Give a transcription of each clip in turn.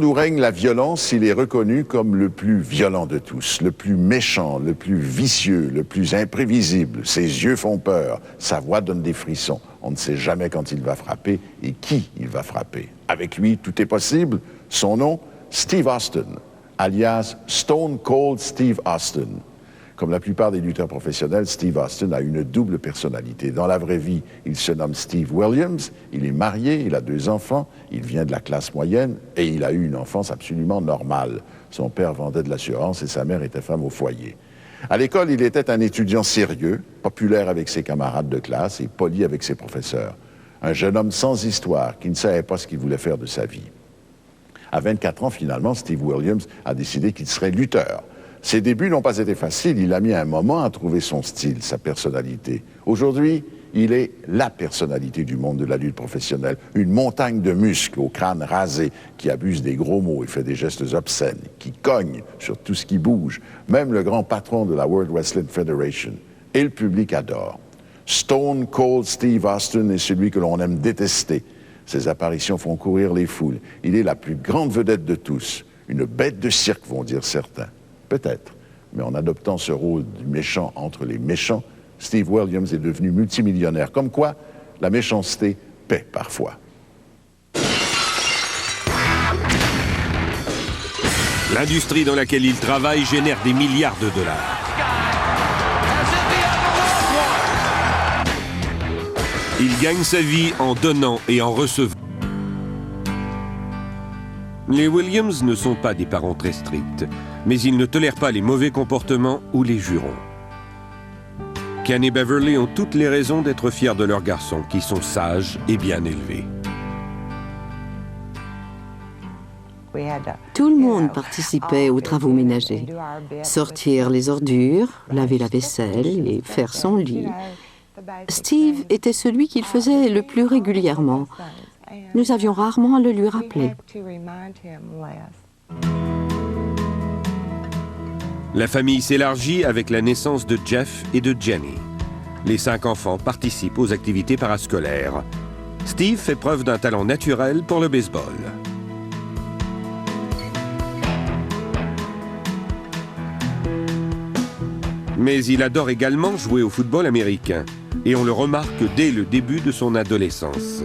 Où règne la violence, il est reconnu comme le plus violent de tous, le plus méchant, le plus vicieux, le plus imprévisible. Ses yeux font peur, sa voix donne des frissons. On ne sait jamais quand il va frapper et qui il va frapper. Avec lui, tout est possible. Son nom, Steve Austin, alias Stone Cold Steve Austin. Comme la plupart des lutteurs professionnels, Steve Austin a une double personnalité. Dans la vraie vie, il se nomme Steve Williams, il est marié, il a 2 enfants, il vient de la classe moyenne et il a eu une enfance absolument normale. Son père vendait de l'assurance et sa mère était femme au foyer. À l'école, il était un étudiant sérieux, populaire avec ses camarades de classe et poli avec ses professeurs. Un jeune homme sans histoire qui ne savait pas ce qu'il voulait faire de sa vie. À 24 ans, finalement, Steve Williams a décidé qu'il serait lutteur. Ses débuts n'ont pas été faciles, il a mis un moment à trouver son style, sa personnalité. Aujourd'hui, il est la personnalité du monde de la lutte professionnelle, une montagne de muscles au crâne rasé, qui abuse des gros mots et fait des gestes obscènes, qui cogne sur tout ce qui bouge, même le grand patron de la World Wrestling Federation. Et le public adore. Stone Cold Steve Austin est celui que l'on aime détester. Ses apparitions font courir les foules. Il est la plus grande vedette de tous, une bête de cirque, vont dire certains. Peut-être, mais en adoptant ce rôle du méchant entre les méchants, Steve Williams est devenu multimillionnaire. Comme quoi, la méchanceté paie parfois. L'industrie dans laquelle il travaille génère des milliards de dollars. Il gagne sa vie en donnant et en recevant. Les Williams ne sont pas des parents très stricts, mais ils ne tolèrent pas les mauvais comportements ou les jurons. Ken et Beverly ont toutes les raisons d'être fiers de leurs garçons, qui sont sages et bien élevés. Tout le monde participait aux travaux ménagers. Sortir les ordures, laver la vaisselle et faire son lit. Steve était celui qu'il faisait le plus régulièrement. Nous avions rarement à le lui rappeler. La famille s'élargit avec la naissance de Jeff et de Jenny. Les 5 enfants participent aux activités parascolaires. Steve fait preuve d'un talent naturel pour le baseball. Mais il adore également jouer au football américain. Et on le remarque dès le début de son adolescence.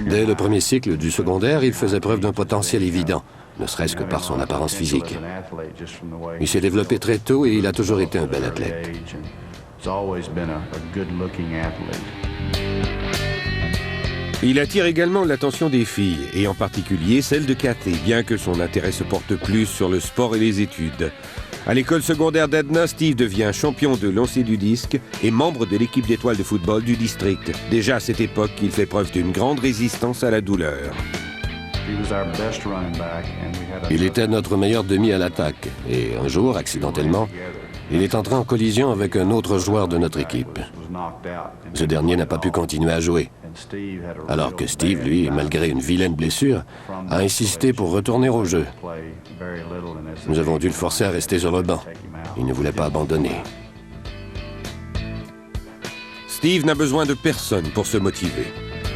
Dès le premier cycle du secondaire, il faisait preuve d'un potentiel évident, ne serait-ce que par son apparence physique. Il s'est développé très tôt et il a toujours été un bel athlète. Il attire également l'attention des filles, et en particulier celle de Kathy, bien que son intérêt se porte plus sur le sport et les études. À l'école secondaire d'Edna, Steve devient champion de lancer du disque et membre de l'équipe d'étoiles de football du district. Déjà à cette époque, il fait preuve d'une grande résistance à la douleur. Il était notre meilleur demi à l'attaque. Et un jour, accidentellement, il est entré en collision avec un autre joueur de notre équipe. Ce dernier n'a pas pu continuer à jouer. Alors que Steve, lui, malgré une vilaine blessure, a insisté pour retourner au jeu. Nous avons dû le forcer à rester sur le banc. Il ne voulait pas abandonner. Steve n'a besoin de personne pour se motiver.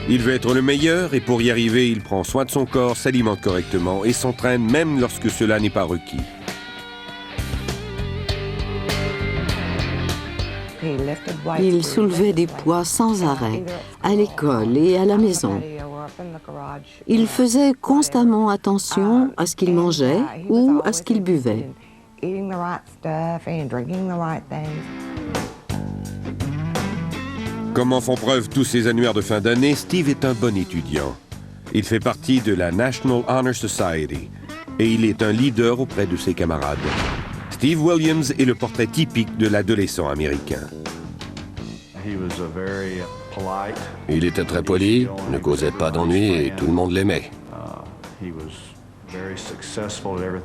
Il veut être le meilleur et pour y arriver, il prend soin de son corps, s'alimente correctement et s'entraîne même lorsque cela n'est pas requis. Il soulevait des poids sans arrêt, à l'école et à la maison. Il faisait constamment attention à ce qu'il mangeait ou à ce qu'il buvait. Comme en font preuve tous ces annuaires de fin d'année, Steve est un bon étudiant. Il fait partie de la National Honor Society et il est un leader auprès de ses camarades. Steve Williams est le portrait typique de l'adolescent américain. Il était très poli, ne causait pas d'ennui et tout le monde l'aimait.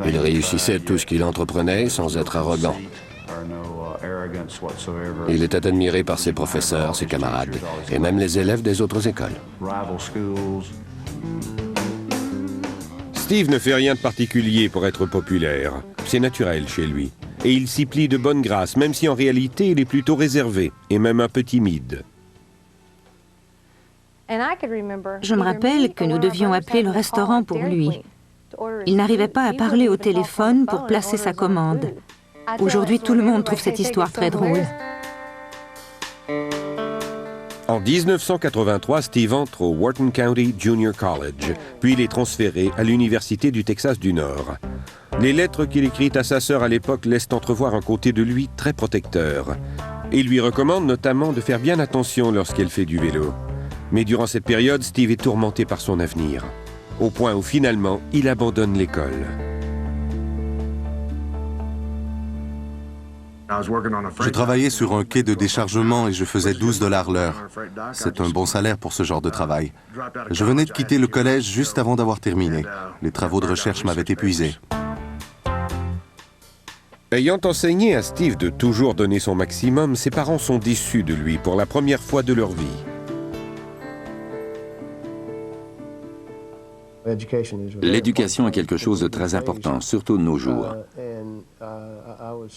Il réussissait tout ce qu'il entreprenait sans être arrogant. Il était admiré par ses professeurs, ses camarades et même les élèves des autres écoles. Steve ne fait rien de particulier pour être populaire. C'est naturel chez lui. Et il s'y plie de bonne grâce, même si en réalité il est plutôt réservé et même un peu timide. Je me rappelle que nous devions appeler le restaurant pour lui. Il n'arrivait pas à parler au téléphone pour placer sa commande. Aujourd'hui, tout le monde trouve cette histoire très drôle. En 1983, Steve entre au Wharton County Junior College, puis il est transféré à l'Université du Texas du Nord. Les lettres qu'il écrit à sa sœur à l'époque laissent entrevoir un côté de lui très protecteur. Il lui recommande notamment de faire bien attention lorsqu'elle fait du vélo. Mais durant cette période, Steve est tourmenté par son avenir, au point où finalement, il abandonne l'école. Je travaillais sur un quai de déchargement et je faisais 12 $ l'heure. C'est un bon salaire pour ce genre de travail. Je venais de quitter le collège juste avant d'avoir terminé. Les travaux de recherche m'avaient épuisé. Ayant enseigné à Steve de toujours donner son maximum, ses parents sont déçus de lui pour la première fois de leur vie. L'éducation est quelque chose de très important, surtout de nos jours.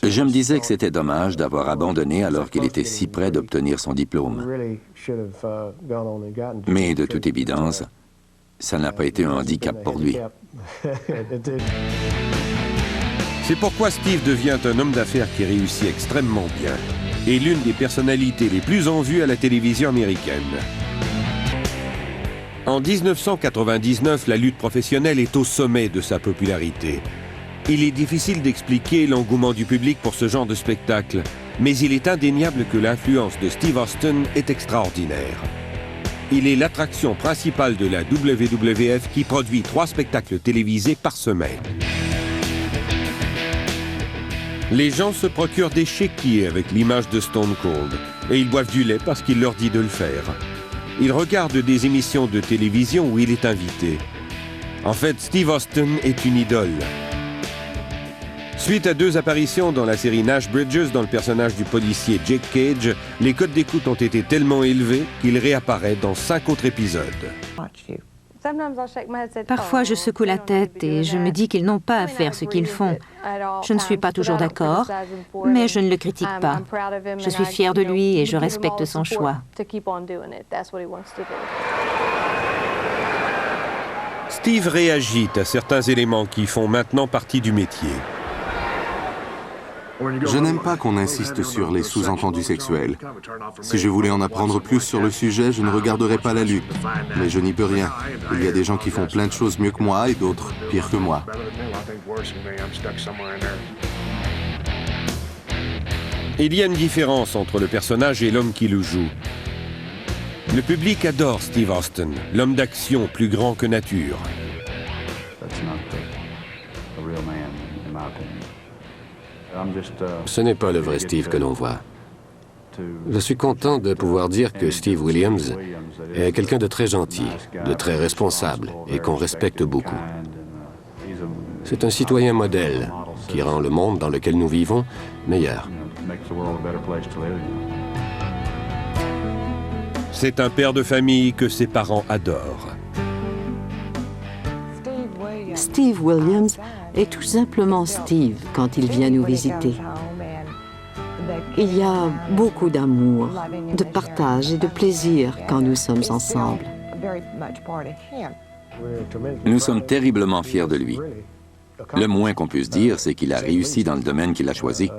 Je me disais que c'était dommage d'avoir abandonné alors qu'il était si près d'obtenir son diplôme. Mais de toute évidence, ça n'a pas été un handicap pour lui. C'est pourquoi Steve devient un homme d'affaires qui réussit extrêmement bien et l'une des personnalités les plus en vue à la télévision américaine. En 1999, la lutte professionnelle est au sommet de sa popularité. Il est difficile d'expliquer l'engouement du public pour ce genre de spectacle, mais il est indéniable que l'influence de Steve Austin est extraordinaire. Il est l'attraction principale de la WWF qui produit 3 spectacles télévisés par semaine. Les gens se procurent des chéquiers avec l'image de Stone Cold et ils boivent du lait parce qu'il leur dit de le faire. Ils regardent des émissions de télévision où il est invité. En fait, Steve Austin est une idole. Suite à 2 apparitions dans la série Nash Bridges dans le personnage du policier Jake Cage, les codes d'écoute ont été tellement élevés qu'il réapparaît dans 5 autres épisodes. Parfois, je secoue la tête et je me dis qu'ils n'ont pas à faire ce qu'ils font. Je ne suis pas toujours d'accord, mais je ne le critique pas. Je suis fière de lui et je respecte son choix. Steve réagit à certains éléments qui font maintenant partie du métier. Je n'aime pas qu'on insiste sur les sous-entendus sexuels. Si je voulais en apprendre plus sur le sujet, je ne regarderais pas la lutte. Mais je n'y peux rien. Il y a des gens qui font plein de choses mieux que moi et d'autres pire que moi. Il y a une différence entre le personnage et l'homme qui le joue. Le public adore Steve Austin, l'homme d'action plus grand que nature. Ce n'est pas le vrai Steve que l'on voit. Je suis content de pouvoir dire que Steve Williams est quelqu'un de très gentil, de très responsable et qu'on respecte beaucoup. C'est un citoyen modèle qui rend le monde dans lequel nous vivons meilleur. C'est un père de famille que ses parents adorent. Steve Williams est tout simplement Steve quand il vient nous visiter. Il y a beaucoup d'amour, de partage et de plaisir quand nous sommes ensemble. Nous sommes terriblement fiers de lui. Le moins qu'on puisse dire, c'est qu'il a réussi dans le domaine qu'il a choisi.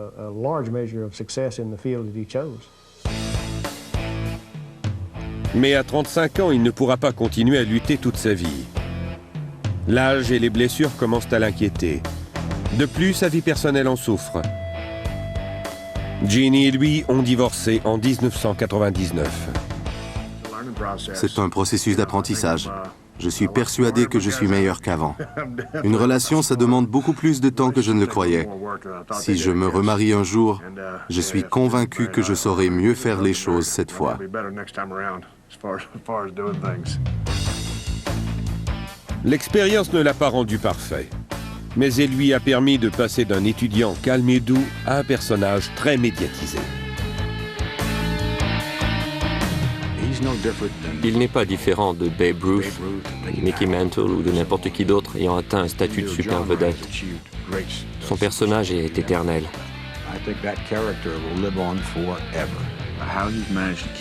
Mais à 35 ans, il ne pourra pas continuer à lutter toute sa vie. L'âge et les blessures commencent à l'inquiéter. De plus, sa vie personnelle en souffre. Jeannie et lui ont divorcé en 1999. C'est un processus d'apprentissage. Je suis persuadé que je suis meilleur qu'avant. Une relation, ça demande beaucoup plus de temps que je ne le croyais. Si je me remarie un jour, je suis convaincu que je saurai mieux faire les choses cette fois. L'expérience ne l'a pas rendu parfait, mais elle lui a permis de passer d'un étudiant calme et doux à un personnage très médiatisé. Il n'est pas différent de Babe Ruth, Mickey Mantle ou de n'importe qui d'autre ayant atteint un statut de super vedette. Son personnage est éternel.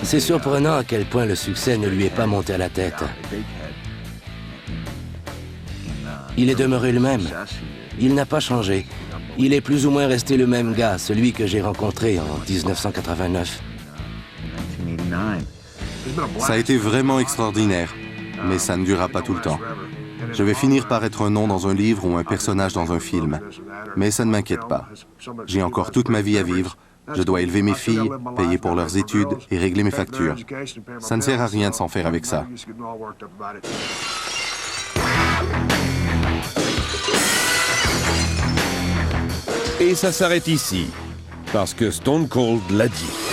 C'est surprenant à quel point le succès ne lui est pas monté à la tête. Il est demeuré le même. Il n'a pas changé. Il est plus ou moins resté le même gars, celui que j'ai rencontré en 1989. Ça a été vraiment extraordinaire, mais ça ne durera pas tout le temps. Je vais finir par être un nom dans un livre ou un personnage dans un film. Mais ça ne m'inquiète pas. J'ai encore toute ma vie à vivre. Je dois élever mes filles, payer pour leurs études et régler mes factures. Ça ne sert à rien de s'en faire avec ça. Et ça s'arrête ici, parce que Stone Cold l'a dit.